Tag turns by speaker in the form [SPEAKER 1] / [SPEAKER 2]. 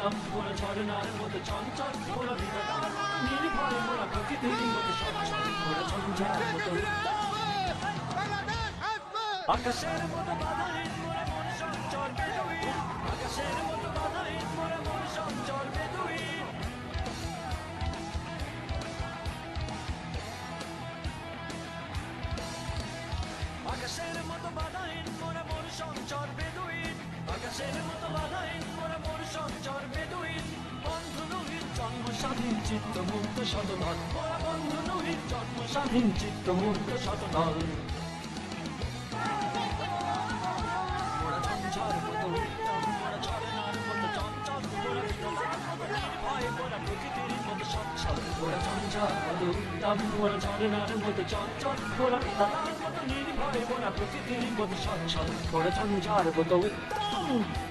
[SPEAKER 1] উদ্দাম মোরা ঝরনার মতো চঞ্চল মোরা বিধাতার মতো নির্ভয় মোরা প্রকৃতির মতো সচ্ছল মোরা ঝঞ্ঝার মতো আকাশের মতো বাধাহীন মোরা মন সঞ্চর বেদুইন আকাশের মতো বাধাহীন মোরা মন সঞ্চর বেদুইন আকাশের মতো বাধাহীন মোরা মন সঞ্চর বেদুইন আকাশের মতো বাধাহীন মোরা মন সঞ্চর বেদুইন বন্ধু নহিত জন্ম স্বাধীন চিত্ত মুক্ত শতদল মোরা বন্ধু নহিত জন্ম স্বাধীন চিত্ত মুক্ত শতদল মোরা ঝঞ্ঝার মতো উত্তম মোরা ঝরনার মতো চঞ্চল মোরা বিধাতার মতো নির্ভয় মোরা প্রকৃতির মতো সচ্ছল মোরা ঝঞ্ঝার মতো উত্তম মোরা ঝরনার মতো চঞ্চল মোরা বিধাতার মতো নির্ভয় মোরা প্রকৃতির মতো সচ্ছল মোরা ঝঞ্ঝার মতো উত্তম